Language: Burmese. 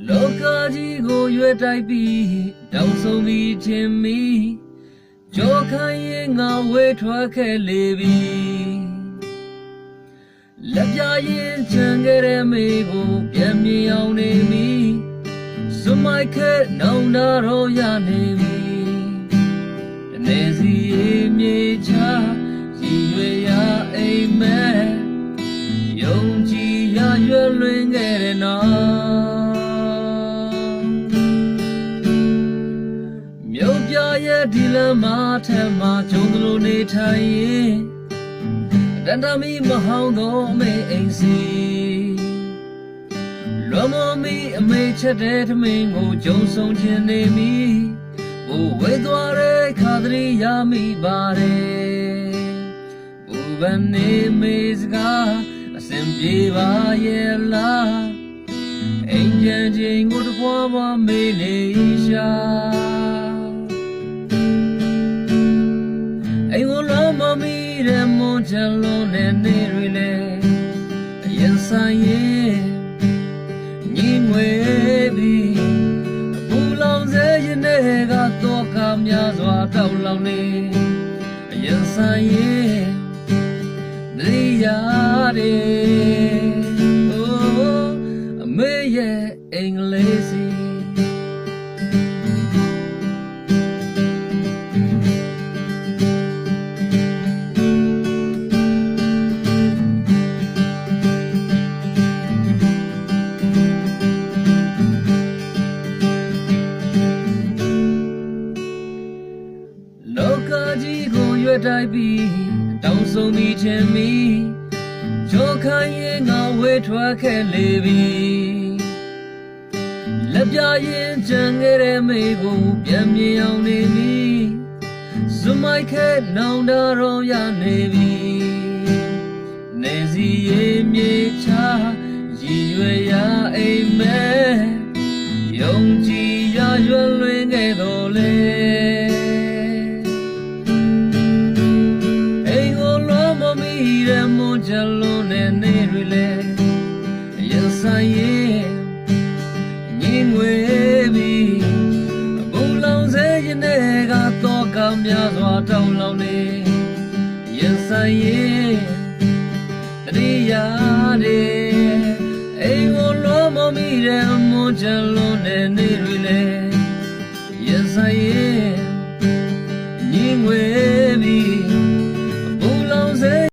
လောကကြီးကိုရွယ်တိုက်ပြီးတောင်ဆုံးပြီးထင်မိကြောခိုင်းရင်ငါဝေးထွက်ခဲ့လေပြီလက်ပြရင်ချန်ခဲ့တဲ့မေကိုပြန်မြင်အောင်နေပြီစွမိုက်ခဲနောင်နာတော့ရနေပြီတနေစီမြေချရည်ရွယ်ရအိမ်မဲယုံကြည်ရရွယ်လွင်ခဲ့တဲ့နော်မြို့ပြရဲ့ဒီလမ်းမထက်မှာကျုံသလိုနေထိုင်ရင်တန်တမီမဟောင်းသောအမေအိမ်စီလွန်မမီအမေချက်တဲ့ထမင်းကိုကြုံဆုံးခြင်းနေမိဘိုးဝေသွားတဲ့ခါတရီရမိပါတယ်ဘူဗန်နေမေစကားအစင်ပြေပါရဲ့လားအိမ်ပြန်ချိန်ကိုတပွားပွားမေးနေရှာအိမ်ကိုလောမမီတဲ့မွန်ချလုံးနဲ့နေတွေလေအရင်ဆိုင်ရဲ့ညီငွေပြီးအပူလောင်စေရင်ကတော့ကများစွာတောက်လောင်နေအရင်ဆိုင်ရဲ့နေရတယ်အိုးအမေရဲ့အင်္ဂလိပ်စီလောကကြီးကိုရွယ်တိုက်ပြီးတောင်ဆုံးပြီးထင်မိကြောခိုင်းရင်ငါဝေးထွက်ခဲ့လေပြီလက်ပြရင်ကြံခဲ့တဲ့မေကိုပြန်မြင်အောင်နေပြီစွမိုက်ခဲနောင်တတော်ရနေပြီနေစီရဲ့မြေချရည်ရွယ်ရအိမ်မဲယုံကြည်ရရွယ်လွင်ခဲ့တော်လေမွန်ချလုံးနဲ့နေတွေလေအရင်ဆိုင်ရဲ့ညီငွေပြီးအပူလောင်စေရင်ကတော့ကများစွာတောင်းလောင်နေအရင်ဆိုင်ရဲ့တတိယတဲ့အိမ်ကိုလောမမီတဲ့မွန်ချလုံးနဲ့နေတွေလေအရင်ဆိုင်ရဲ့